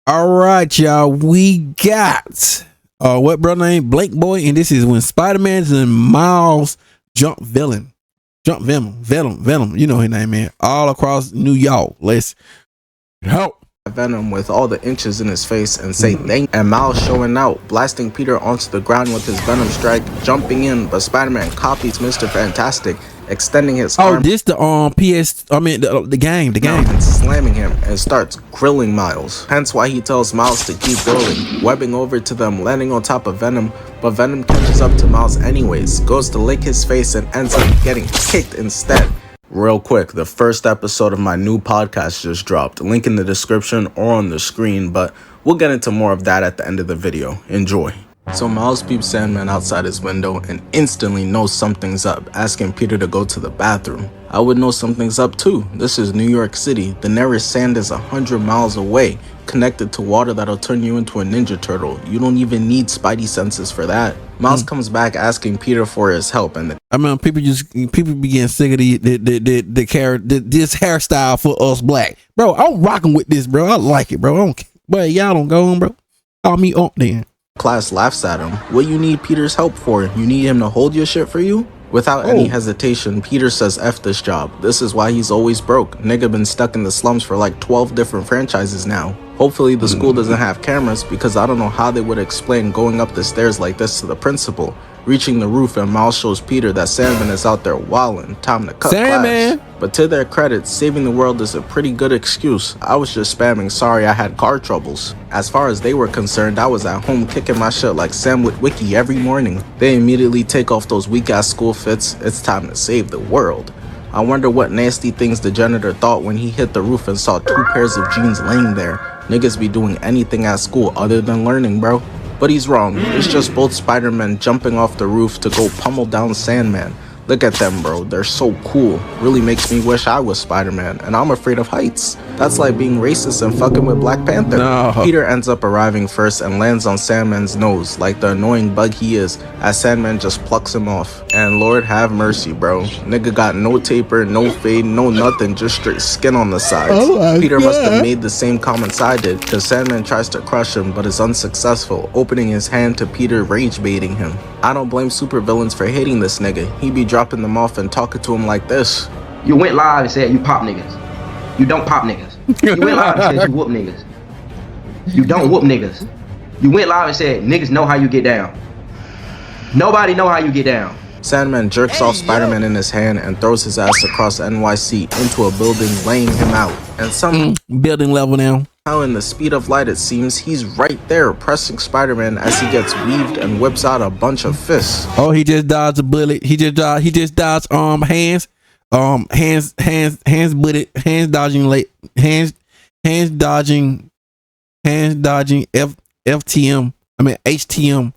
All right, y'all. We got what brother name? Blake Boy, and this is when Spider-Man and Miles jump Venom. You know his name, man. All across New York. Let's help. Venom with all the inches in his face and say thank you. And Miles showing out, blasting Peter onto the ground with his Venom strike, jumping in, but Spider-Man copies Mr. Fantastic, extending his arm. This the the game, and slamming him and starts grilling Miles. Hence why he tells Miles to keep going, webbing over to them, landing on top of Venom, but Venom catches up to Miles anyways, goes to lick his face and ends up getting kicked instead. Real quick, the first episode of my new podcast just dropped. Link in the description or on the screen, but we'll get into more of that at the end of the video. Enjoy. So Miles peeps Sandman outside his window and instantly knows something's up, asking Peter to go to the bathroom. I would know something's up too. This is New York City. The nearest sand is 100 miles away, connected to water that'll turn you into a Ninja Turtle. You don't even need spidey senses for that. Miles comes back asking Peter for his help, and people be getting sick of this hairstyle for us black. Bro, I'm rocking with this, bro. I like it, bro. I don't care. But y'all don't go on, bro. Call me up then. Class laughs at him. What you need Peter's help for? You need him to hold your shit for you? Without any hesitation, Peter says F this job. This is why he's always broke. Nigga been stuck in the slums for like 12 different franchises now. Hopefully the school doesn't have cameras, because I don't know how they would explain going up the stairs like this to the principal. Reaching the roof, and Miles shows Peter that Sandman is out there wildin'. Time to cut class. But to their credit, saving the world is a pretty good excuse. I was just spamming sorry I had car troubles. As far as they were concerned, I was at home kicking my shit like Sam with Wiki every morning. They immediately take off those weak ass school fits. It's time to save the world. I wonder what nasty things the janitor thought when he hit the roof and saw 2 pairs of jeans laying there. Niggas be doing anything at school other than learning, bro. But he's wrong. It's just both Spider-Men jumping off the roof to go pummel down Sandman. Look at them, bro. They're so cool. Really makes me wish I was Spider-Man, and I'm afraid of heights. That's like being racist and fucking with Black Panther. No. Peter ends up arriving first and lands on Sandman's nose like the annoying bug he is, as Sandman just plucks him off. And Lord have mercy, bro. Nigga got no taper, no fade, no nothing, just straight skin on the sides. Peter must have made the same comments I did, cause Sandman tries to crush him but is unsuccessful, opening his hand to Peter, rage baiting him. I don't blame supervillains for hating this nigga. He be dropping them off and talking to him like this. You went live and said you pop niggas. You don't pop niggas. You went live and said you whoop niggas. You don't whoop niggas. You went live and said niggas know how you get down. Nobody know how you get down. Sandman jerks off Spider-Man in his hand and throws his ass across NYC into a building, laying him out. And some building level now. How in the speed of light it seems, he's right there pressing Spider-Man as he gets weaved and whips out a bunch of fists. Oh, he just dodged a bullet. He just dodged hands bullet, hands dodging FTM. I mean HTM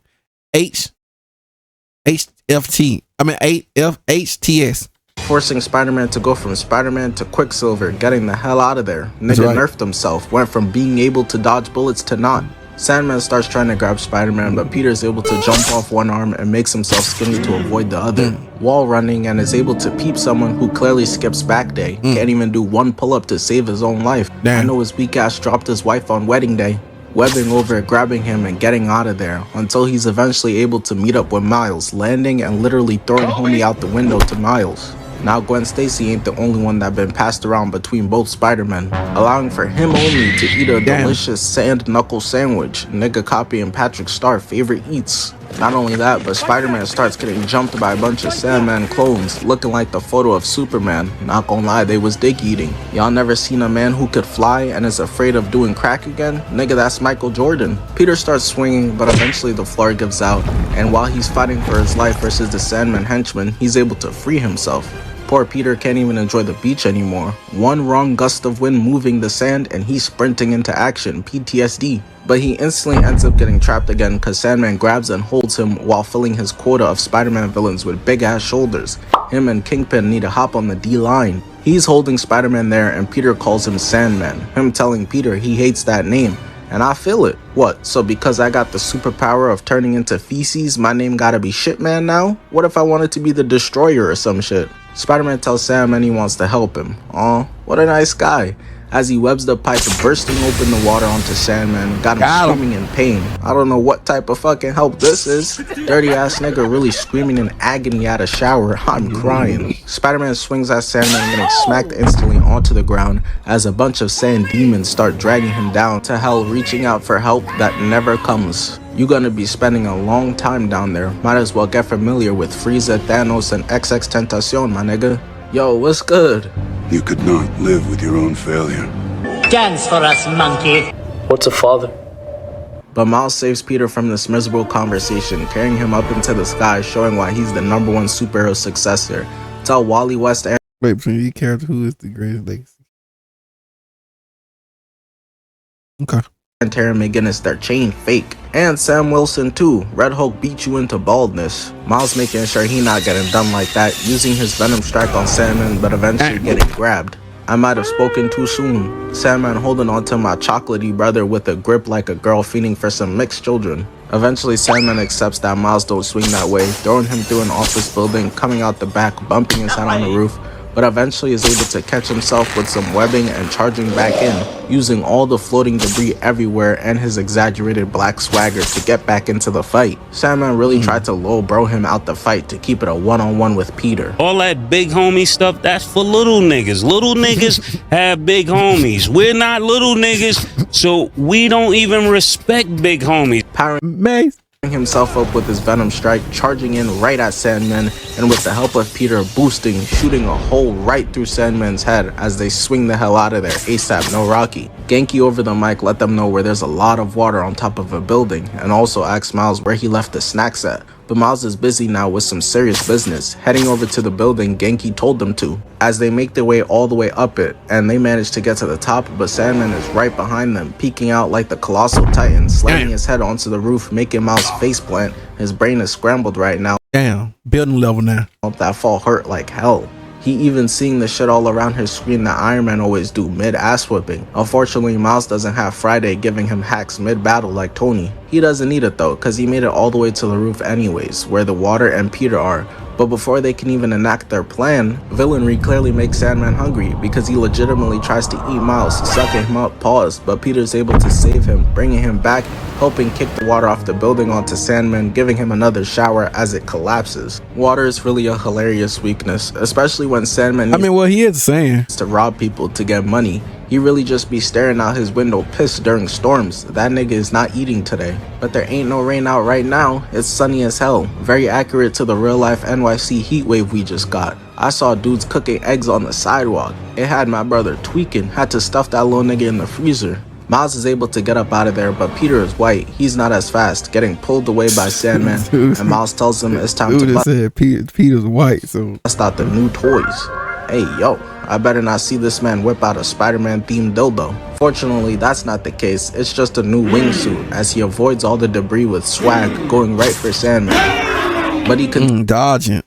HTS. Forcing Spider-Man to go from Spider-Man to Quicksilver, getting the hell out of there. Nigga nerfed himself, went from being able to dodge bullets to not. Sandman starts trying to grab Spider-Man, but Peter's able to jump off one arm and makes himself skinny to avoid the other. Wall running, and is able to peep someone who clearly skips back day. Can't even do one pull-up to save his own life. I know his weak ass dropped his wife on wedding day. Webbing over, grabbing him and getting out of there, until he's eventually able to meet up with Miles, landing and literally throwing homie out the window to Miles. Now Gwen Stacy ain't the only one that been passed around between both Spider-Men, allowing for him only to eat a delicious sand knuckle sandwich, nigga copying Patrick Starr's favorite eats. Not only that, but Spider-Man starts getting jumped by a bunch of Sandman clones, looking like the photo of Superman. Not gonna lie, they was dick eating. Y'all never seen a man who could fly and is afraid of doing crack again? Nigga, that's Michael Jordan. Peter starts swinging, but eventually the floor gives out, and while he's fighting for his life versus the Sandman henchman, he's able to free himself. Poor Peter can't even enjoy the beach anymore. One wrong gust of wind moving the sand and he's sprinting into action, PTSD. But he instantly ends up getting trapped again because Sandman grabs and holds him while filling his quota of Spider-Man villains with big ass shoulders. Him and Kingpin need to hop on the D-line. He's holding Spider-Man there and Peter calls him Sandman, him telling Peter he hates that name. And I feel it. What, so because I got the superpower of turning into feces, my name gotta be Shitman now? What if I wanted to be the Destroyer or some shit? Spider-Man tells Sandman he wants to help him. Aw, what a nice guy. as he webs the pipe, bursting open the water onto Sandman, got him screaming in pain. I don't know what type of fucking help this is. Dirty ass nigga really screaming in agony at a shower. I'm crying. Spider-Man swings at Sandman, getting smacked instantly onto the ground as a bunch of sand demons start dragging him down to hell, reaching out for help that never comes. You gonna be spending a long time down there. Might as well get familiar with Frieza, Thanos, and XX Tentacion, my nigga. Yo, what's good? You could not live with your own failure. Dance for us, monkey. What's a father? But Miles saves Peter from this miserable conversation, carrying him up into the sky, showing why he's the #1 superhero successor. Tell Wally West and Wait, between these characters, who is the greatest legacy? Okay. Terry McGinnis their chain fake. And Sam Wilson too. Red Hulk beat you into baldness. Miles making sure he not getting done like that, using his Venom strike on Sandman, but eventually getting grabbed. I might have spoken too soon. Sandman holding onto my chocolatey brother with a grip like a girl feeding for some mixed children. Eventually, Sandman accepts that Miles don't swing that way, throwing him through an office building, coming out the back, bumping his head on the roof, but eventually is able to catch himself with some webbing and charging back in, using all the floating debris everywhere and his exaggerated black swagger to get back into the fight. Sandman really tried to low bro him out the fight to keep it a one-on-one with Peter. All that big homie stuff, that's for little niggas. Little niggas have big homies. We're not little niggas, so we don't even respect big homies. Mace Himself up with his Venom strike, charging in right at Sandman, and with the help of Peter boosting, shooting a hole right through Sandman's head as they swing the hell out of there ASAP, no Rocky. Genki over the mic let them know where there's a lot of water on top of a building, and also asks Miles where he left the snacks at. But Miles is busy now with some serious business, heading over to the building Genki told them to, as they make their way all the way up it, and they manage to get to the top, but Sandman is right behind them, peeking out like the colossal titan, slamming his head onto the roof, making Miles face plant. His brain is scrambled right now. Damn, building level now. That fall hurt like hell. He even seeing the shit all around his screen that Iron Man always do mid-ass whipping. Unfortunately, Miles doesn't have Friday giving him hacks mid-battle like Tony. He doesn't need it though, cause he made it all the way to the roof anyways, where the water and Peter are. But before they can even enact their plan, villainry clearly makes Sandman hungry because he legitimately tries to eat Miles, sucking him up, but Peter's able to save him, bringing him back, helping kick the water off the building onto Sandman, giving him another shower as it collapses. Water is really a hilarious weakness, especially when Sandman what he is saying to rob people to get money. He really just be staring out his window pissed during storms. That nigga is not eating today. But there ain't no rain out right now. It's sunny as hell. Very accurate to the real life NYC heat wave we just got. I saw dudes cooking eggs on the sidewalk. It had my brother tweaking. Had to stuff that little nigga in the freezer. Miles is able to get up out of there, but Peter is white. He's not as fast, getting pulled away by Sandman. And Miles tells him it's time to said Peter's white, so bust out the new toys. Hey, yo, I better not see this man whip out a Spider-Man themed dildo. Fortunately, that's not the case. It's just a new wingsuit, as he avoids all the debris with swag, going right for Sandman. But he can dodging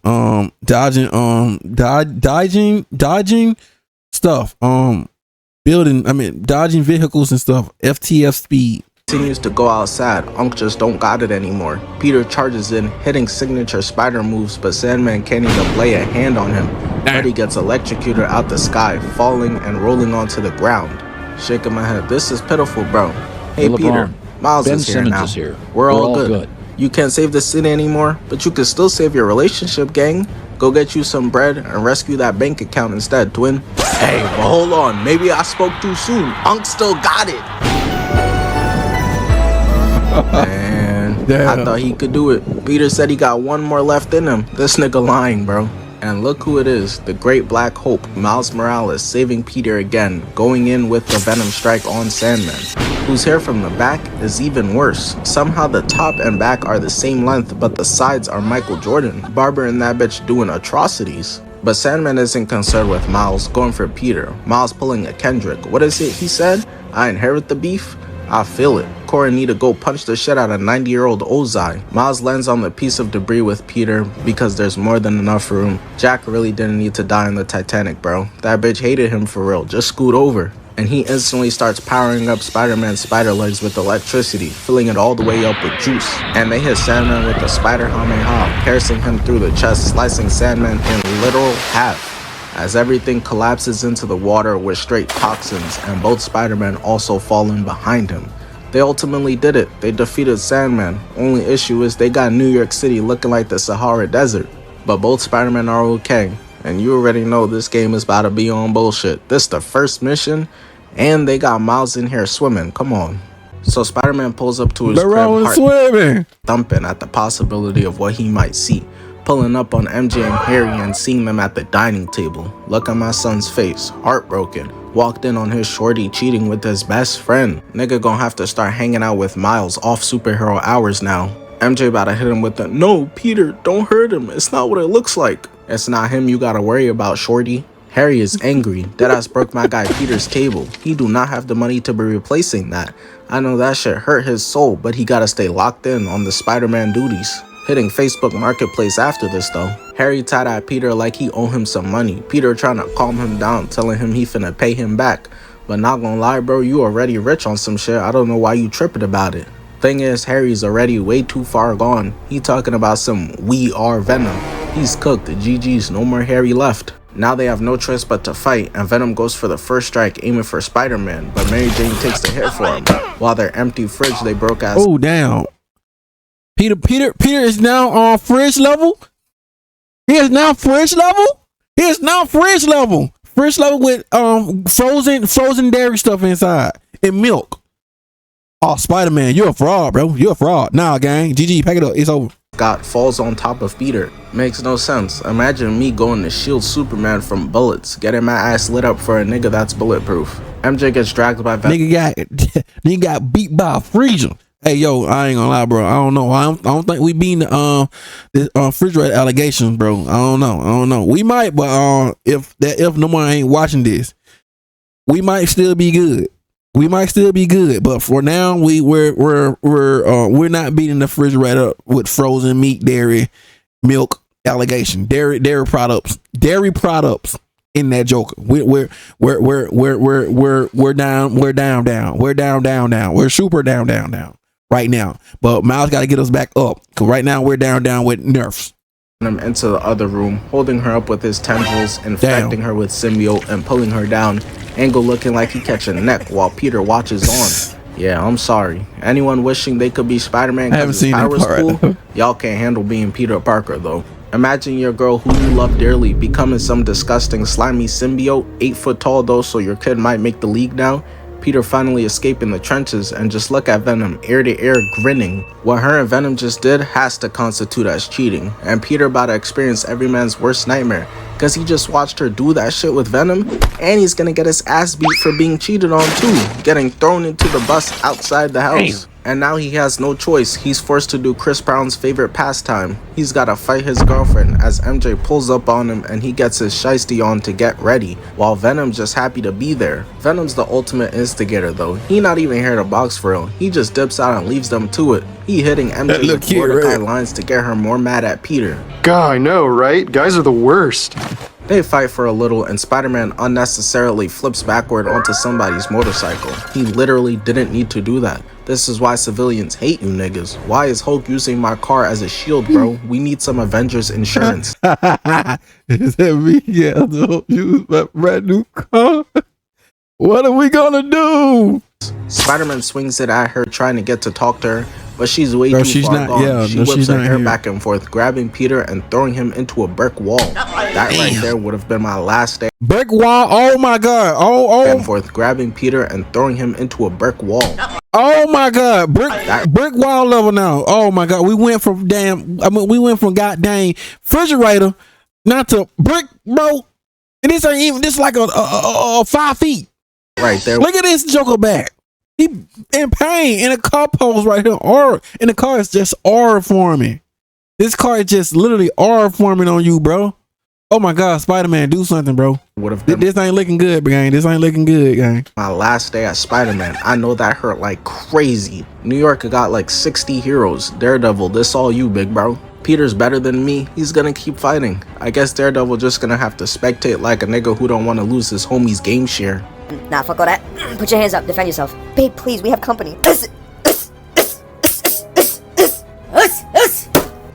stuff. Dodging vehicles and stuff. FTF speed. Continues to go outside. Unc just don't got it anymore. Peter charges in, hitting signature spider moves, but Sandman can't even lay a hand on him. But he gets electrocuted out the sky, falling and rolling onto the ground. Shaking my head. This is pitiful, bro. Hey, Peter. Miles is here now. We're all good. You can't save the city anymore, but you can still save your relationship, gang. Go get you some bread and rescue that bank account instead, twin. Hey, but hold on. Maybe I spoke too soon. Unc still got it. Man, I thought he could do it. Peter said he got one more left in him. This nigga lying, bro. And look who it is, the great Black Hope, Miles Morales, saving Peter again, going in with the Venom strike on Sandman, whose hair from the back is even worse. Somehow the top and back are the same length, but the sides are Michael Jordan. Barber and that bitch doing atrocities. But Sandman isn't concerned with Miles, going for Peter. Miles pulling a Kendrick. What is it he said? I inherit the beef? I feel it. Corey need to go punch the shit out of 90-year-old Ozai. Miles lands on the piece of debris with Peter because there's more than enough room. Jack really didn't need to die in the Titanic, bro. That bitch hated him for real. Just scoot over. And he instantly starts powering up Spider-Man's spider legs with electricity, filling it all the way up with juice. And they hit Sandman with the Spider-Kamehameha, piercing him through the chest, slicing Sandman in literal half. as everything collapses into the water with straight toxins, and both Spider-Man also fall in behind him. They ultimately did it. They defeated Sandman. Only issue is they got New York City looking like the Sahara Desert. But both Spider-Man are okay. And you already know this game is about to be on bullshit. This the first mission, and they got Miles in here swimming. Come on. So Spider-Man pulls up to his crib, heart thumping at the possibility of what he might see. Pulling up on MJ and Harry and seeing them at the dining table. Look at my son's face, heartbroken. Walked in on his shorty cheating with his best friend. Nigga gonna have to start hanging out with Miles off superhero hours now. MJ about to hit him with the, "No, Peter, don't hurt him. It's not what it looks like." It's not him you gotta worry about, shorty. Harry is angry. Deadass broke my guy Peter's table. He do not have the money to be replacing that. I know that shit hurt his soul, but he gotta stay locked in on the Spider-Man duties. Hitting Facebook Marketplace after this though. Harry tied at Peter like he owe him some money. Peter trying to calm him down, telling him he finna pay him back. But not gonna lie bro, you already rich on some shit. I don't know why you tripping about it. Thing is, Harry's already way too far gone. He talking about some "we are Venom." He's cooked, the GG's, no more Harry left. Now they have no choice but to fight, and Venom goes for the first strike aiming for Spider-Man, but Mary Jane takes the hit for him. While their empty fridge they broke as— oh damn. Peter is now on fridge level. He is now fridge level. He is now fridge level. Fridge level with frozen dairy stuff inside and milk. Oh, Spider-Man, you're a fraud, bro. You're a fraud. Nah, gang. GG, pack it up. It's over. Scott falls on top of Peter. Makes no sense. Imagine me going to shield Superman from bullets, getting my ass lit up for a nigga that's bulletproof. MJ gets dragged by Nigga got beat by a freezer. Hey, yo, I ain't gonna lie, bro. I don't know. I don't think we beat the refrigerator allegations, bro. I don't know. We might, but if no one ain't watching this, we might still be good. But for now, we're not beating the refrigerator with frozen meat, dairy, milk allegation, dairy products in that Joker. We're down. We're super down right now. But Miles got to get us back up, because right now we're down with nerfs. Him into the other room, holding her up with his tendrils, infecting her with symbiote and pulling her down. Angle looking like he catching a neck while Peter watches on. Yeah, I'm sorry. Anyone wishing they could be Spider-Man because his power is cool, y'all can't handle being Peter Parker though. Imagine your girl who you love dearly becoming some disgusting slimy symbiote, 8 foot tall though, so your kid might make the league now. Peter finally escaping the trenches, and just look at Venom ear to ear grinning. What her and Venom just did has to constitute as cheating, and Peter about to experience every man's worst nightmare, because he just watched her do that shit with Venom, and he's gonna get his ass beat for being cheated on too, getting thrown into the bus outside the house. Damn. And now he has no choice. He's forced to do Chris Brown's favorite pastime. He's gotta fight his girlfriend as MJ pulls up on him and he gets his shiesty on to get ready, while Venom's just happy to be there. Venom's the ultimate instigator though. He not even here to box for real. He just dips out and leaves them to it. He hitting MJ with Mordecai lines to get her more mad at Peter. God, I know, right? Guys are the worst. They fight for a little and Spider-Man unnecessarily flips backward onto somebody's motorcycle. He literally didn't need to do that. This is why civilians hate you niggas. Why is Hulk using my car as a shield, bro? We need some Avengers insurance. Is that me? Yeah, Hulk use my brand new car. What are we gonna do? Spider-Man swings it at her trying to get to talk to her, but she's way too far gone. She whips her hair back and forth, grabbing Peter and throwing him into a brick wall. That right there would have been my last day. Brick wall? Oh my god. Oh. And forth, grabbing Peter and throwing him into a brick wall. Oh my god. Brick wall level now. Oh my god. We went from goddamn refrigerator not to brick, bro. And this ain't even, this like a 5 feet. Right there. Look at this Joker back. He in pain in a car pose right here. Or in the car is just aura forming. This car is just literally aura forming on you, bro. Oh my god, Spider-Man, do something, bro. This ain't looking good, gang. This ain't looking good, gang. My last day as Spider-Man, I know that hurt like crazy. New York got like 60 heroes. Daredevil, this all you, big bro. Peter's better than me. He's gonna keep fighting. I guess Daredevil just gonna have to spectate like a nigga who don't want to lose his homie's game share. Nah, fuck all that. Put your hands up. Defend yourself. Babe, please, we have company.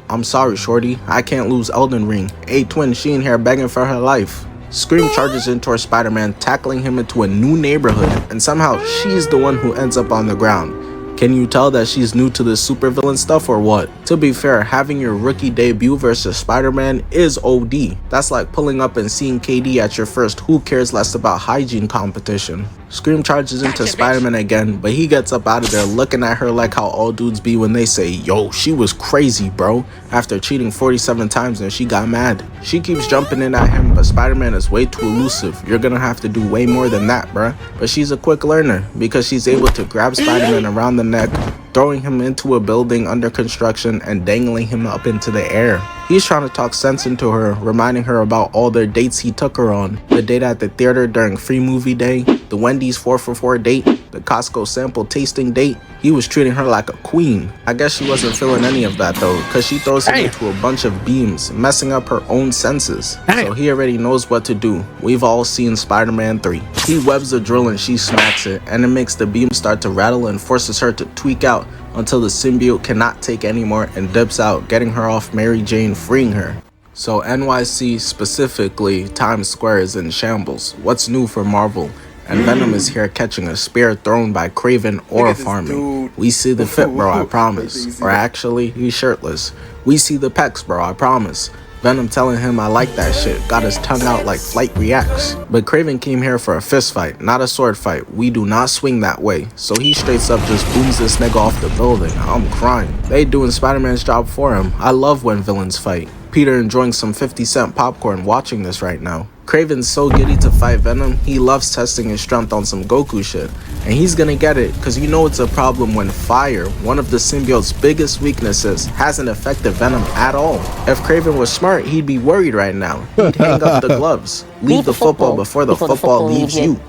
I'm sorry, shorty. I can't lose Elden Ring. A-Twin, she in here begging for her life. Scream charges in towards Spider-Man, tackling him into a new neighborhood, and somehow she's the one who ends up on the ground. Can you tell that she's new to this supervillain stuff or what? To be fair, having your rookie debut versus Spider-Man is OD. That's like pulling up and seeing KD at your first who cares less about hygiene competition. Scream charges into Spider-Man again, but he gets up out of there looking at her like how all dudes be when they say, yo, she was crazy, bro, after cheating 47 times and she got mad. She keeps jumping in at him, but Spider-Man is way too elusive. You're gonna have to do way more than that, bruh. But she's a quick learner because she's able to grab Spider-Man around the neck, throwing him into a building under construction and dangling him up into the air. He's trying to talk sense into her, reminding her about all their dates he took her on. The date at the theater during free movie day, the Wendy's 4-for-4 date, the Costco sample tasting date. He was treating her like a queen. I guess she wasn't feeling any of that though, cause she throws him into a bunch of beams, messing up her own senses. So he already knows what to do. We've all seen Spider-Man 3. He webs the drill and she smacks it, and it makes the beam start to rattle and forces her to tweak out until the symbiote cannot take anymore and dips out, getting her off Mary Jane, freeing her. So NYC, specifically Times Square, is in shambles. What's new for Marvel? And Venom is here catching a spear thrown by Craven or farming. We see the fit, bro, I promise. Or actually, he's shirtless. We see the pecs, bro, I promise. Venom telling him I like that shit, got his tongue out like Flight reacts. But Craven came here for a fist fight, not a sword fight. We do not swing that way. So he straight up just booms this nigga off the building. I'm crying. They doing Spider-Man's job for him. I love when villains fight. Peter enjoying some 50-cent popcorn watching this right now. Craven's so giddy to fight Venom, he loves testing his strength on some Goku shit. And he's gonna get it, cause you know it's a problem when fire, one of the symbiote's biggest weaknesses, hasn't affected Venom at all. If Craven was smart, he'd be worried right now. He'd hang up the gloves, leave the football before the football leaves you.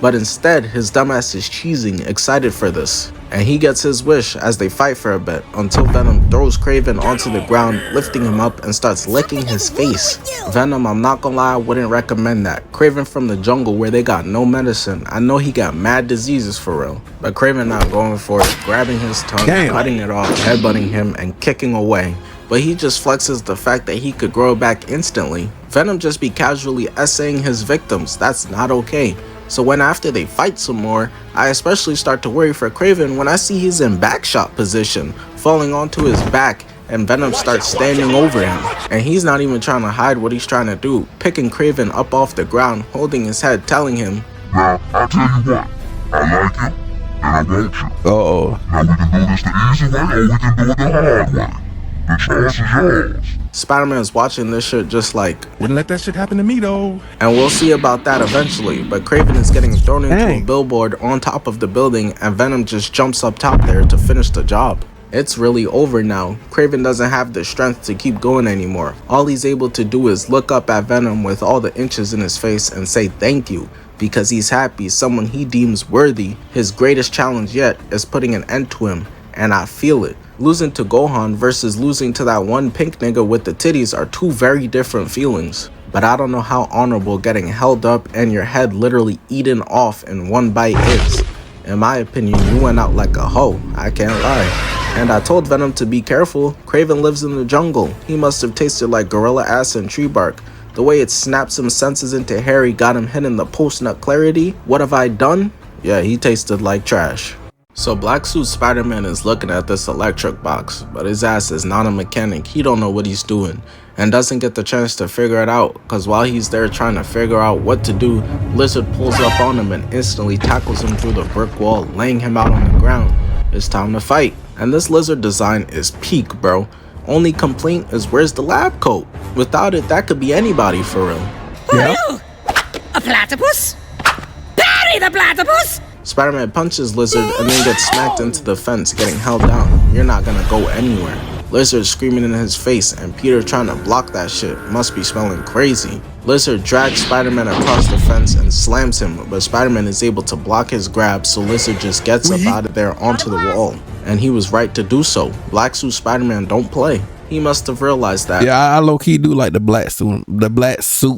But instead, his dumbass is cheesing, excited for this. And he gets his wish as they fight for a bit, until Venom throws Craven onto the ground, lifting him up and starts licking his face. Venom, I'm not gonna lie, I wouldn't recommend that. Craven from the jungle where they got no medicine. I know he got mad diseases for real. But Craven not going for it, grabbing his tongue, cutting it off, headbutting him, and kicking away. But he just flexes the fact that he could grow back instantly. Venom just be casually essaying his victims. That's not okay. So when after they fight some more, I especially start to worry for Craven when I see he's in backshot position, falling onto his back, and Venom starts standing over him. And he's not even trying to hide what he's trying to do, picking Craven up off the ground, holding his head, telling him, "Now, I'll tell you what, I like you, and I want you. Uh-oh. Now we can do this the easy way, or we can do it the hard way. The choice is yours." Spider-Man's watching this shit just like, wouldn't let that shit happen to me though. And we'll see about that eventually, but Craven is getting thrown into a billboard on top of the building, and Venom just jumps up top there to finish the job. It's really over now. Craven doesn't have the strength to keep going anymore. All he's able to do is look up at Venom with all the inches in his face and say thank you, because he's happy someone he deems worthy. His greatest challenge yet is putting an end to him, and I feel it. Losing to Gohan versus losing to that one pink nigga with the titties are two very different feelings. But I don't know how honorable getting held up and your head literally eaten off in one bite is. In my opinion, you went out like a hoe, I can't lie. And I told Venom to be careful. Craven lives in the jungle. He must have tasted like gorilla ass and tree bark. The way it snaps some senses into Harry got him hitting the post-nut clarity. What have I done? Yeah, he tasted like trash. So Black Suit Spider-Man is looking at this electric box, but his ass is not a mechanic. He don't know what he's doing and doesn't get the chance to figure it out, because while he's there trying to figure out what to do, Lizard pulls up on him and instantly tackles him through the brick wall, laying him out on the ground. It's time to fight. And this Lizard design is peak, bro. Only complaint is where's the lab coat? Without it, that could be anybody for real. Yeah. A platypus? Bury the platypus! Spider-Man punches Lizard and then gets smacked into the fence, getting held down. You're not gonna go anywhere. Lizard screaming in his face, and Peter trying to block that shit. Must be smelling crazy. Lizard drags Spider-Man across the fence and slams him, but Spider-Man is able to block his grab, so Lizard just gets up out of there onto the wall. And he was right to do so. Black Suit Spider-Man don't play. He must have realized that. Yeah, I low-key do like the black suit,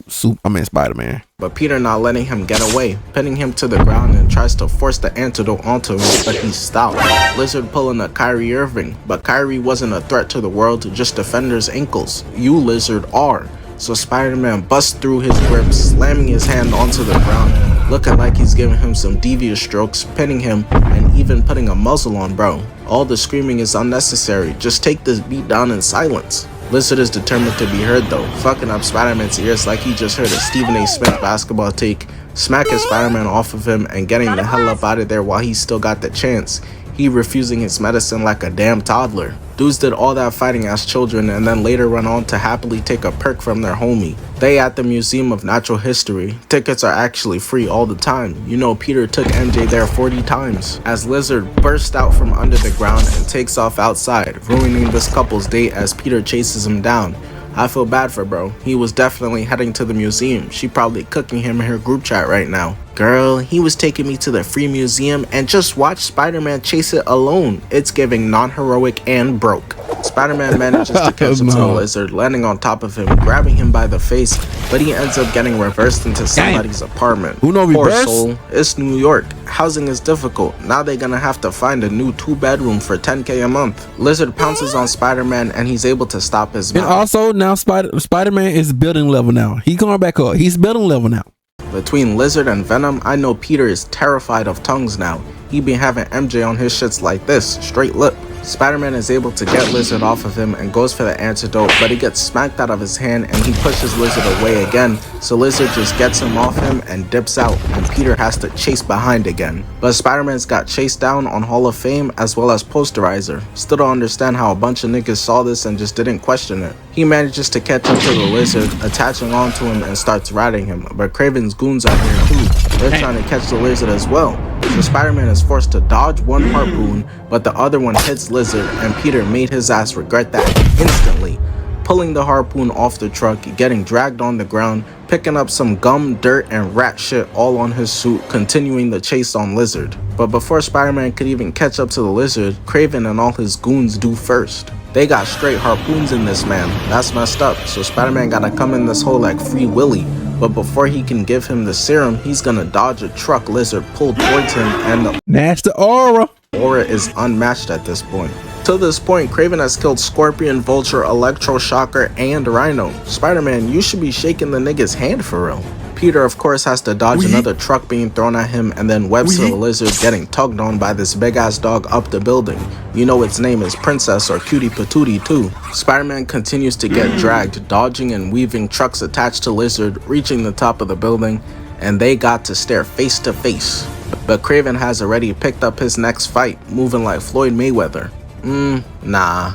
Spider-Man. But Peter not letting him get away, pinning him to the ground and tries to force the antidote onto him, but he stopped. Lizard pulling a Kyrie Irving, but Kyrie wasn't a threat to the world, just defend his ankles. You, Lizard, are. so Spider-Man busts through his grip, slamming his hand onto the ground, looking like he's giving him some devious strokes, pinning him, and even putting a muzzle on bro. All the screaming is unnecessary, just take this beat down in silence. Lizard is determined to be heard though, fucking up Spider-Man's ears like he just heard a Stephen A. Smith basketball take, smacking Spider-Man off of him and getting the hell up out of there while he still got the chance. He refusing his medicine like a damn toddler. Dudes did all that fighting as children and then later went on to happily take a perk from their homie. They at the Museum of Natural History. Tickets are actually free all the time. You know Peter took MJ there 40 times. As Lizard bursts out from under the ground and takes off outside, ruining this couple's date as Peter chases him down. I feel bad for bro. He was definitely heading to the museum. She probably cooking him in her group chat right now. Girl, he was taking me to the free museum and just watch Spider-Man chase it alone. It's giving non-heroic and broke. Spider-Man manages to catch up to the Lizard, landing on top of him, grabbing him by the face, but he ends up getting reversed into somebody's apartment. Who know Poor reverse? soul. It's New York. Housing is difficult. Now they're gonna have to find a new 2-bedroom for $10K a month. Lizard pounces on Spider-Man and he's able to stop his mouth. And also now Spider-Man is building level now. He's going back up. He's building level now. Between Lizard and Venom, I know Peter is terrified of tongues now. He been having MJ on his shits like this, straight lip. Spider-Man is able to get Lizard off of him and goes for the antidote, but he gets smacked out of his hand and he pushes Lizard away again, so Lizard just gets him off him and dips out, and Peter has to chase behind again. But Spider-Man's got chased down on Hall of Fame as well as Posterizer. Still don't understand how a bunch of niggas saw this and just didn't question it. He manages to catch up to the Lizard, attaching onto him and starts riding him, but Kraven's goons are here too. They're trying to catch the Lizard as well. So Spider-Man is forced to dodge one harpoon, but the other one hits Lizard, and Peter made his ass regret that instantly, pulling the harpoon off the truck, getting dragged on the ground, picking up some gum, dirt, and rat shit all on his suit, continuing the chase on Lizard. But before Spider-Man could even catch up to the Lizard, Kraven and all his goons do first. They got straight harpoons in this man. That's messed up, so Spider-Man gotta come in this hole like Free Willy. But before he can give him the serum, he's gonna dodge a truck Lizard pulled towards him, and the nasty aura is unmatched at this point. To this point, Kraven has killed Scorpion, Vulture, Electroshocker, and Rhino. Spider-Man, you should be shaking the nigga's hand for real. Peter, of course, has to dodge another truck being thrown at him and then webs to the Lizard getting tugged on by this big-ass dog up the building. You know its name is Princess or Cutie Patootie too. Spider-Man continues to get dragged, dodging and weaving trucks attached to Lizard, reaching the top of the building, and they got to stare face to face. But Kraven has already picked up his next fight, moving like Floyd Mayweather. Nah.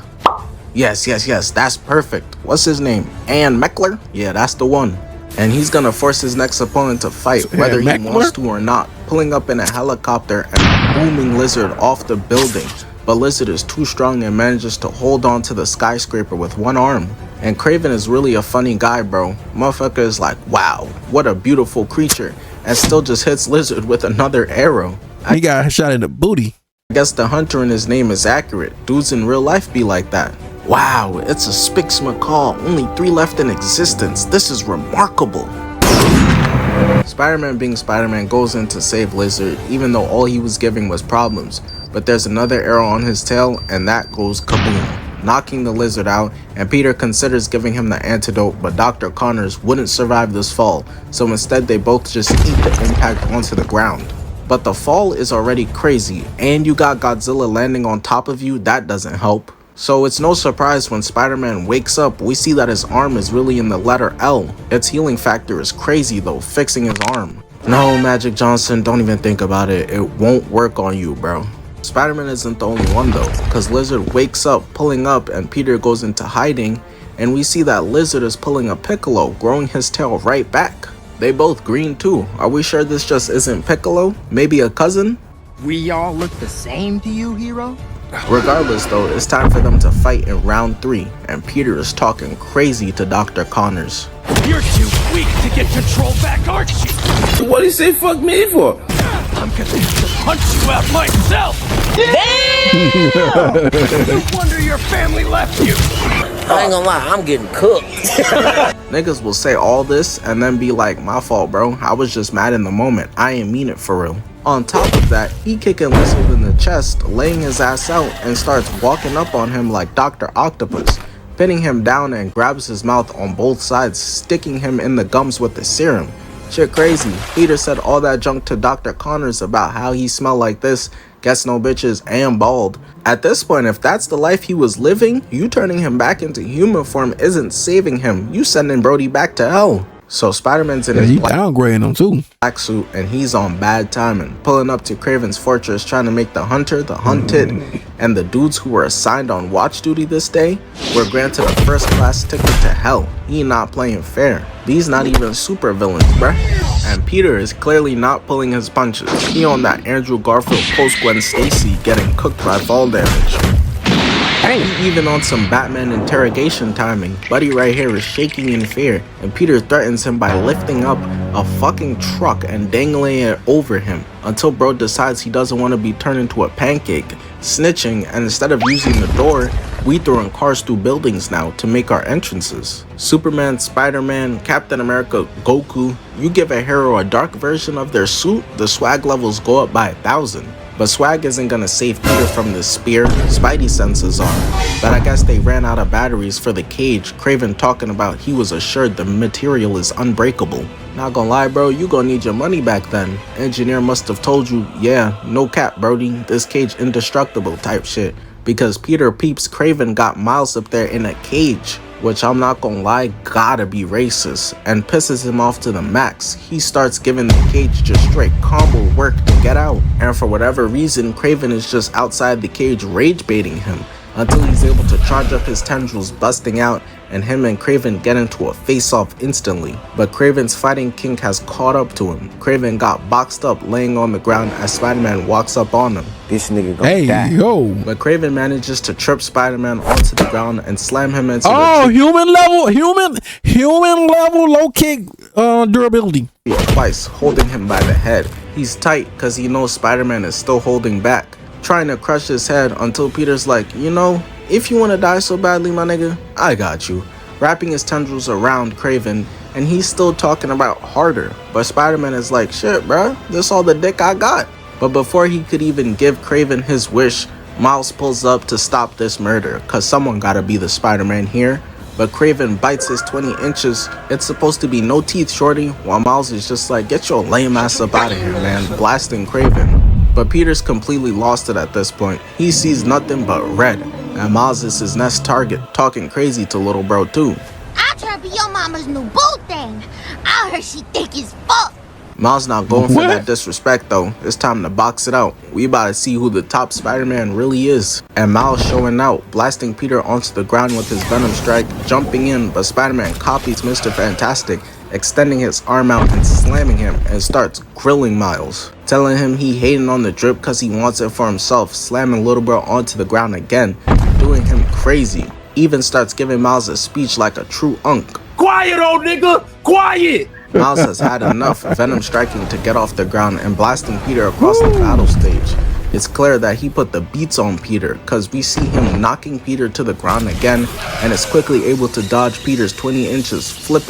Yes, that's perfect. What's his name? Ann Meckler? Yeah, that's the one. And he's gonna force his next opponent to fight, whether he wants to or not, pulling up in a helicopter and booming Lizard off the building. But Lizard is too strong and manages to hold on to the skyscraper with one arm. And Kraven is really a funny guy, bro. Motherfucker is like, wow, what a beautiful creature, and still just hits Lizard with another arrow. He got shot in the booty. I guess the hunter in his name is accurate. Dudes in real life be like that. Wow, it's a Spix Macaw, only 3 left in existence. This is remarkable. Spider-Man being Spider-Man goes in to save Lizard, even though all he was giving was problems. But there's another arrow on his tail, and that goes kaboom, knocking the Lizard out, and Peter considers giving him the antidote, but Dr. Connors wouldn't survive this fall, so instead they both just eat the impact onto the ground. But the fall is already crazy, and you got Godzilla landing on top of you, that doesn't help. So it's no surprise when Spider-Man wakes up, we see that his arm is really in the letter L. Its healing factor is crazy though, fixing his arm. No, Magic Johnson, don't even think about it. It won't work on you, bro. Spider-Man isn't the only one though, cause Lizard wakes up, pulling up, and Peter goes into hiding, and we see that Lizard is pulling a Piccolo, growing his tail right back. They both green too. Are we sure this just isn't Piccolo? Maybe a cousin? We all look the same to you, hero? Regardless though, it's time for them to fight in round 3, and Peter is talking crazy to Dr. Connors. You're too weak to get control back, aren't you? What do you say fuck me for? I'm gonna have to punch you out myself! Damn! No wonder your family left you! I ain't gonna lie, I'm getting cooked. Niggas will say all this and then be like, my fault bro, I was just mad in the moment, I ain't mean it for real. On top of that, he kicking Lizard in the chest, laying his ass out, and starts walking up on him like Dr. Octopus, pinning him down and grabs his mouth on both sides, sticking him in the gums with the serum. Shit crazy. Peter said all that junk to Dr. Connors about how he smelled like this, gets no bitches, and bald. At this point, if that's the life he was living, you turning him back into human form isn't saving him. You sending Brody back to hell. So Spider-Man's in his downgrading him too. Black suit, and he's on bad timing, pulling up to Kraven's fortress trying to make the hunter, the hunted, and the dudes who were assigned on watch duty this day were granted a first class ticket to hell. He not playing fair. These not even super villains, bruh. And Peter is clearly not pulling his punches. He on that Andrew Garfield post Gwen Stacy getting cooked by fall damage. He even on some Batman interrogation timing. Buddy right here is shaking in fear, and Peter threatens him by lifting up a fucking truck and dangling it over him until bro decides he doesn't want to be turned into a pancake, snitching, and instead of using the door, we throwing cars through buildings now to make our entrances. Superman, Spider-Man, Captain America, Goku, you give a hero a dark version of their suit, the swag levels go up by 1,000. But swag isn't gonna save Peter from this spear, Spidey senses are. But I guess they ran out of batteries for the cage, Kraven talking about he was assured the material is unbreakable. Not gonna lie bro, you gonna need your money back then. Engineer must have told you, yeah, no cap Brody, this cage indestructible type shit. Because Peter peeps Kraven got Miles up there in a cage, which I'm not gonna lie, gotta be racist, and pisses him off to the max. He starts giving the cage just straight combo work to get out, and for whatever reason, Kraven is just outside the cage rage baiting him until he's able to charge up his tendrils, busting out, and him and Kraven get into a face-off instantly. But Kraven's fighting kink has caught up to him. Kraven got boxed up laying on the ground as Spider-Man walks up on him. This nigga gonna die. But Kraven manages to trip Spider-Man onto the ground and slam him into human level low kick durability. Twice, holding him by the head. He's tight because he knows Spider-Man is still holding back, trying to crush his head until Peter's like, you know, if you want to die so badly, my nigga, I got you. Wrapping his tendrils around Kraven, and he's still talking about harder. But Spider-Man is like, shit, bruh, this all the dick I got. But before he could even give Kraven his wish, Miles pulls up to stop this murder, cause someone gotta be the Spider-Man here. But Kraven bites his 20 inches. It's supposed to be no teeth, shorty, while Miles is just like, get your lame ass up out of here, man, blasting Kraven. But Peter's completely lost it at this point. He sees nothing but red, and Miles is his next target, talking crazy to little bro too. I try to be your mama's new boo thing. I heard she thick as fuck. Miles not going for that disrespect though. It's time to box it out. We about to see who the top Spider-Man really is. And Miles showing out, blasting Peter onto the ground with his Venom strike, jumping in, but Spider-Man copies Mr. Fantastic, extending his arm out and slamming him, and starts grilling Miles, telling him he hating on the drip cause he wants it for himself, slamming little bro onto the ground again, doing him crazy. Even starts giving Miles a speech like a true unk. Quiet, old nigga! Quiet! Miles has had enough Venom striking to get off the ground and blasting Peter across the battle stage. It's clear that he put the beats on Peter, cause we see him knocking Peter to the ground again, and is quickly able to dodge Peter's 20 inches, flipping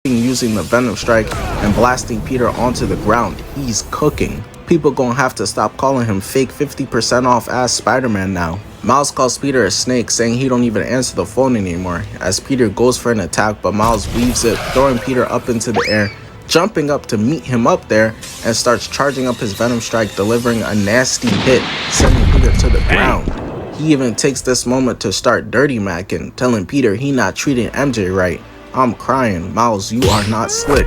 using the Venom strike and blasting Peter onto the ground. He's cooking. People gonna have to stop calling him fake 50% off ass Spider-Man now. Miles calls Peter a snake, saying he don't even answer the phone anymore, as Peter goes for an attack, but Miles weaves it, throwing Peter up into the air, jumping up to meet him up there, and starts charging up his Venom strike, delivering a nasty hit, sending Peter to the ground. He even takes this moment to start dirty macking, telling Peter he not treating MJ right. I'm crying, Miles, you are not slick.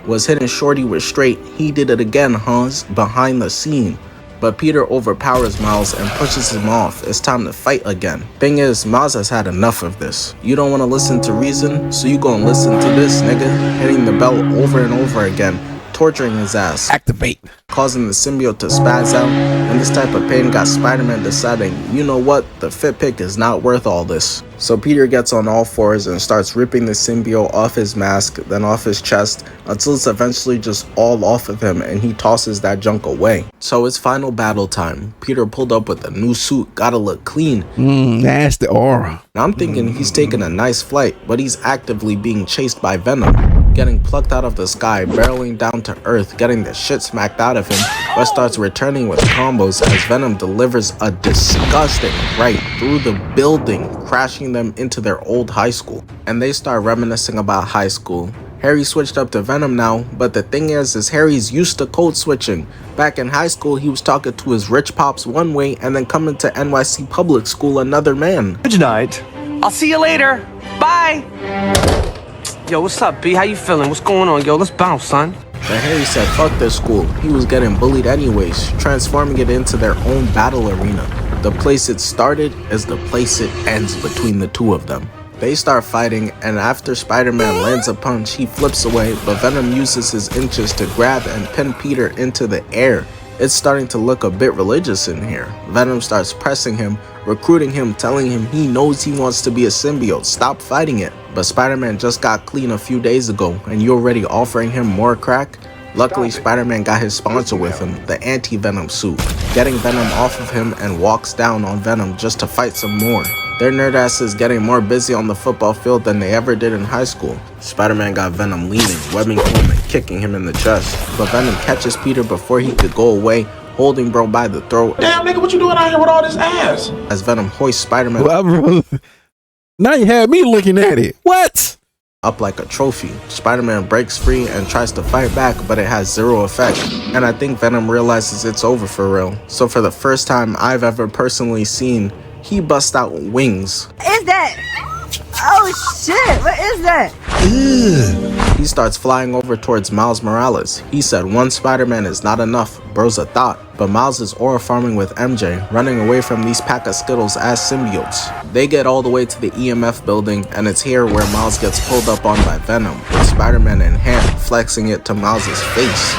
Was hitting Shorty with straight, he did it again, Hans, behind the scene. But Peter overpowers Miles and pushes him off. It's time to fight again. Thing is, Miles has had enough of this. You don't want to listen to reason, so you gonna listen to this, nigga. Hitting the bell over and over again, torturing his ass. Activate. Causing the symbiote to spaz out, and this type of pain got Spider-Man deciding, you know what, the fit pick is not worth all this. So Peter gets on all fours and starts ripping the symbiote off his mask, then off his chest, until it's eventually just all off of him and he tosses that junk away. So it's final battle time. Peter pulled up with a new suit, gotta look clean. That's the aura. Now I'm thinking he's taking a nice flight, but he's actively being chased by Venom. getting plucked out of the sky, barreling down to earth, getting the shit smacked out of him, but starts returning with combos as Venom delivers a disgusting right through the building, crashing them into their old high school. And they start reminiscing about high school. Harry switched up to Venom now, but the thing is Harry's used to code switching. Back in high school, he was talking to his rich pops one way and then coming to NYC public school another man. Good night. I'll see you later. Bye. Yo, what's up, B? How you feeling? What's going on? Yo, let's bounce, son. But Harry said fuck this school. He was getting bullied anyways, transforming it into their own battle arena. The place it started is the place it ends between the two of them. They start fighting, and after Spider-Man lands a punch, he flips away, but Venom uses his inches to grab and pin Peter into the air. It's starting to look a bit religious in here. Venom starts pressing him, recruiting him, telling him he knows he wants to be a symbiote, stop fighting it. But Spider-Man just got clean a few days ago, and you're already offering him more crack? Luckily, Spider-Man got his sponsor with him, the anti-Venom suit, getting Venom off of him and walks down on Venom just to fight some more. Their nerd asses getting more busy on the football field than they ever did in high school. Spider-Man got Venom leaning, webbing him and kicking him in the chest. But Venom catches Peter before he could go away, holding bro by the throat. Damn, nigga, what you doing out here with all this ass? As Venom hoists Spider-Man now you had me looking at it. What? Up like a trophy. Spider-Man breaks free and tries to fight back, but it has zero effect. And I think Venom realizes it's over for real. So for the first time I've ever personally seen, he busts out wings. What is that? Oh shit, what is that? He starts flying over towards Miles Morales. He said one Spider-Man is not enough, bro's a thought. But Miles is aura farming with MJ, running away from these pack of Skittles as symbiotes. They get all the way to the EMF building, and it's here where Miles gets pulled up on by Venom, with Spider-Man in hand, flexing it to Miles' face.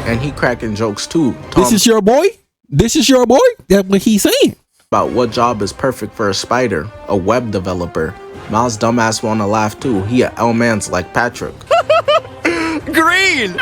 And he cracking jokes too. This is your boy? This is your boy? That's what he's saying. About what job is perfect for a spider, a web developer. Miles' dumbass wanna laugh too. He a L-man's like Patrick. Green!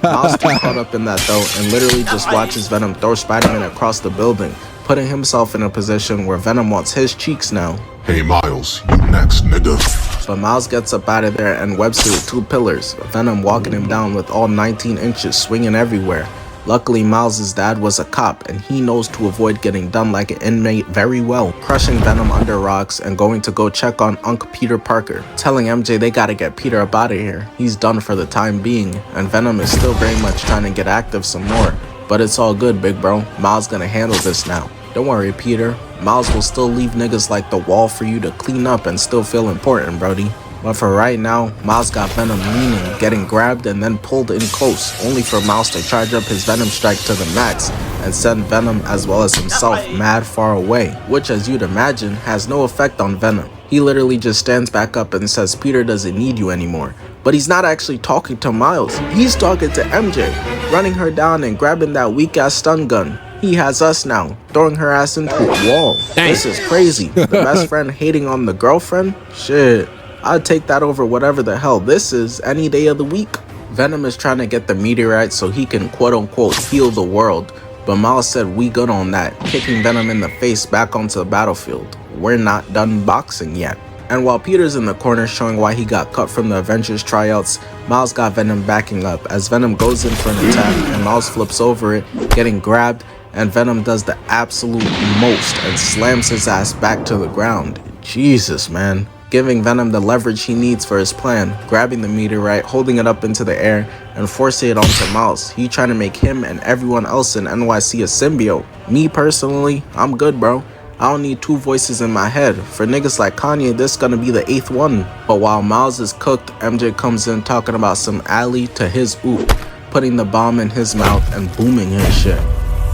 Miles too caught up in that though, and literally just watches Venom throw Spider-Man across the building, putting himself in a position where Venom wants his cheeks now. Hey Miles, you next, nigga. But Miles gets up out of there and webs through 2 pillars, Venom walking him down with all 19 inches swinging everywhere. Luckily, Miles' dad was a cop, and he knows to avoid getting done like an inmate very well, crushing Venom under rocks and going to go check on Unc Peter Parker, telling MJ they gotta get Peter up out of here. He's done for the time being, and Venom is still very much trying to get active some more. But it's all good, big bro. Miles gonna handle this now. Don't worry, Peter. Miles will still leave niggas like the wall for you to clean up and still feel important, brody. But for right now, Miles got Venom leaning, getting grabbed and then pulled in close, only for Miles to charge up his Venom strike to the max and send Venom as well as himself mad far away, which as you'd imagine has no effect on Venom. He literally just stands back up and says Peter doesn't need you anymore. But he's not actually talking to Miles, he's talking to MJ, running her down and grabbing that weak ass stun gun. He has us now, throwing her ass into a wall. Dang. This is crazy. The best friend hating on the girlfriend? Shit. I'd take that over whatever the hell this is any day of the week. Venom is trying to get the meteorite so he can quote-unquote heal the world, but Miles said we good on that, kicking Venom in the face back onto the battlefield. We're not done boxing yet. And while Peter's in the corner showing why he got cut from the Avengers tryouts, Miles got Venom backing up as Venom goes in for an attack and Miles flips over it, getting grabbed, and Venom does the absolute most and slams his ass back to the ground. Jesus, man. Giving Venom the leverage he needs for his plan, grabbing the meteorite, holding it up into the air, and forcing it onto Miles. He trying to make him and everyone else in NYC a symbiote. Me personally, I'm good, bro. I don't need 2 voices in my head. For niggas like Kanye, this gonna be the 8th one. But while Miles is cooked, MJ comes in talking about some alley to his oop, putting the bomb in his mouth and booming his shit.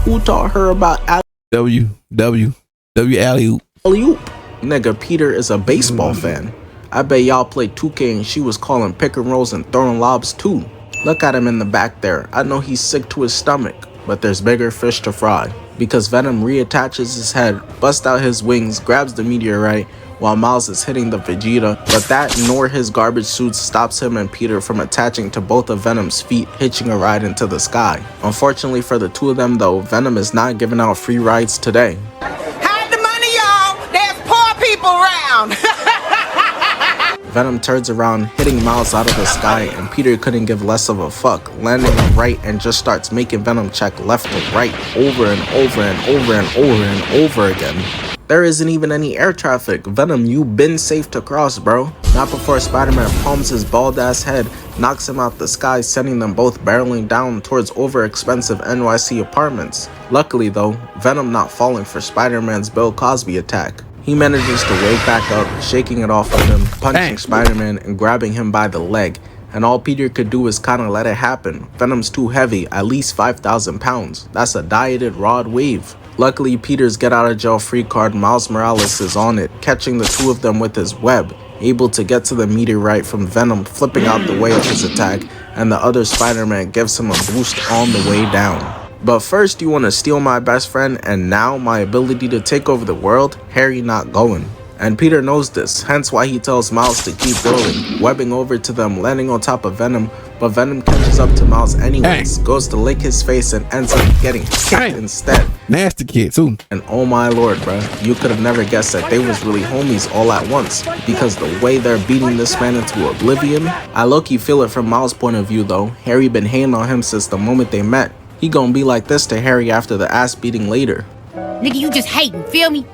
Who taught her about alley? alley-oop. Alley-oop. Nigga, Peter is a baseball fan. I bet y'all played 2K and she was calling pick and rolls and throwing lobs too. Look at him in the back there. I know he's sick to his stomach, but there's bigger fish to fry. Because Venom reattaches his head, busts out his wings, grabs the meteorite, while Miles is hitting the Vegeta, but that nor his garbage suits stops him and Peter from attaching to both of Venom's feet, hitching a ride into the sky. Unfortunately for the 2 of them though, Venom is not giving out free rides today. Hide the money, y'all! There's poor people around! Venom turns around, hitting Miles out of the sky, and Peter couldn't give less of a fuck, landing him right and just starts making Venom check left to right over and over and over and over and over again. There isn't even any air traffic. Venom, you been safe to cross, bro. Not before Spider-Man palms his bald ass head, knocks him out the sky, sending them both barreling down towards over-expensive NYC apartments. Luckily though, Venom not falling for Spider-Man's Bill Cosby attack. He manages to wake back up, shaking it off of him, punching Spider-Man and grabbing him by the leg. And all Peter could do is kinda let it happen. Venom's too heavy, at least 5,000 pounds. That's a dieted rod wave. Luckily, Peter's get out of jail free card, Miles Morales is on it, catching the two of them with his web, able to get to the meteorite from Venom flipping out the way of his attack, and the other Spider-Man gives him a boost on the way down. But first, you want to steal my best friend, and now my ability to take over the world? Harry not going. And Peter knows this, hence why he tells Miles to keep going, webbing over to them, landing on top of Venom, but Venom catches up to Miles anyways, goes to lick his face and ends up getting kicked instead. Nasty kid too. And oh my lord, bruh, you could have never guessed that they was really homies all at once, because the way they're beating this man into oblivion, I low-key feel it from Miles' point of view though. Harry been hating on him since the moment they met. He gonna be like this to Harry after the ass beating later. Nigga, you just hating, feel me?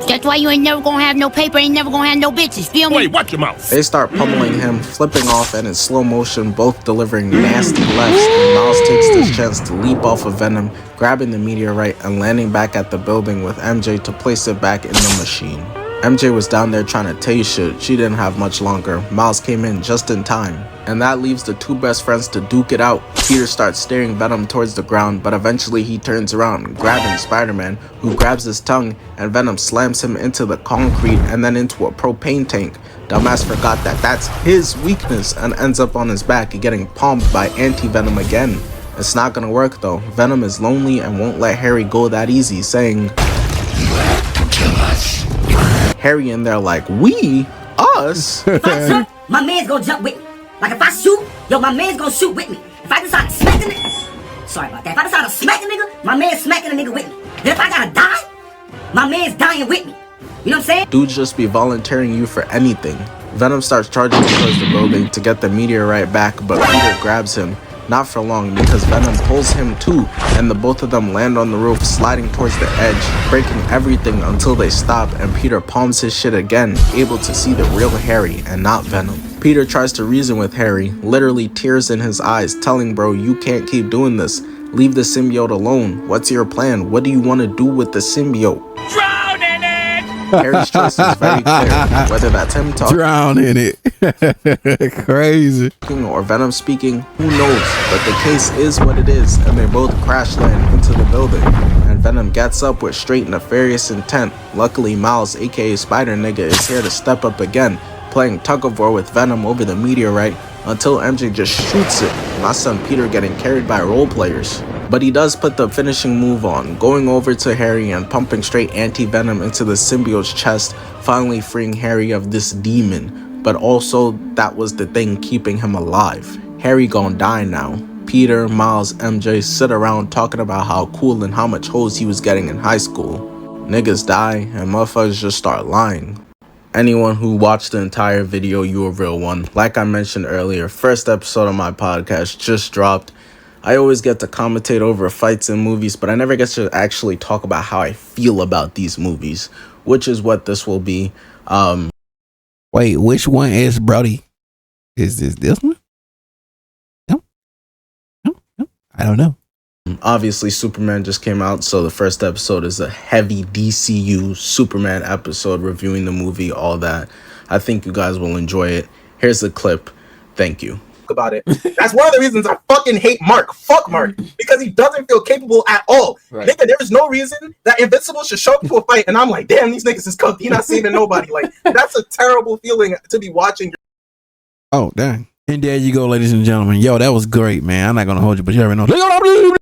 That's why you ain't never gonna have no paper, ain't never gonna have no bitches, feel me? Wait, watch your mouth. They start pummeling him, flipping off and in slow motion, both delivering nasty lefts, and Miles takes this chance to leap off of Venom, grabbing the meteorite and landing back at the building with MJ to place it back in the machine. MJ was down there trying to tell you shit, she didn't have much longer. Miles came in just in time. And that leaves the two best friends to duke it out. Peter starts steering Venom towards the ground, but eventually he turns around, grabbing Spider-Man, who grabs his tongue, and Venom slams him into the concrete and then into a propane tank. Dumbass forgot that that's his weakness and ends up on his back getting palmed by Anti-Venom again. It's not gonna work though. Venom is lonely and won't let Harry go that easy, saying, "You have to kill us." Harry in there like, "We? Us?" If I jump, my man's gonna jump with me. Like if I shoot, yo, my man's gonna shoot with me. If I decide to smack a nigga, sorry about that. If I decide to smack a nigga, my man's smacking a nigga with me. And if I gotta die, my man's dying with me. You know what I'm saying? Dudes just be volunteering you for anything. Venom starts charging towards the building to get the meteorite back, but Peter grabs him. Not for long, because Venom pulls him too, and the both of them land on the roof, sliding towards the edge, breaking everything until they stop, and Peter palms his shit again, able to see the real Harry and not Venom. Peter tries to reason with Harry, literally tears in his eyes, telling bro, you can't keep doing this. Leave the symbiote alone. What's your plan? What do you want to do with the symbiote? Drown in it! Harry's choice is very clear, whether that's him talking, Drown in it. Crazy. or Venom speaking, who knows, but the case is what it is, and they both crash land into the building, and Venom gets up with straight nefarious intent. Luckily, Miles, aka Spider Nigga, is here to step up again, playing tug of war with Venom over the meteorite until MJ just shoots it, my son Peter getting carried by role players. But he does put the finishing move on, going over to Harry and pumping straight anti-venom into the symbiote's chest, finally freeing Harry of this demon. But also, that was the thing keeping him alive. Harry gon' die now. Peter, Miles, MJ sit around talking about how cool and how much hoes he was getting in high school. Niggas die and motherfuckers just start lying. Anyone who watched the entire video, you a real one. Like I mentioned earlier, first episode of my podcast just dropped. I always get to commentate over fights in movies, but I never get to actually talk about how I feel about these movies, which is what this will be. Wait, which one is Brody? Is this one? No. I don't know. Obviously, Superman just came out, so the first episode is a heavy DCU Superman episode reviewing the movie, all that. I think you guys will enjoy it. Here's the clip. Thank you. About it. That's one of the reasons I fucking hate Mark. Fuck Mark. Because he doesn't feel capable at all. Right. Nigga, there is no reason that Invincible should show up to a fight and I'm like, damn, these niggas is cooked. He not saving nobody. Like, that's a terrible feeling to be watching. Oh, dang. And there you go, ladies and gentlemen. Yo, that was great, man. I'm not going to hold you, but you already know.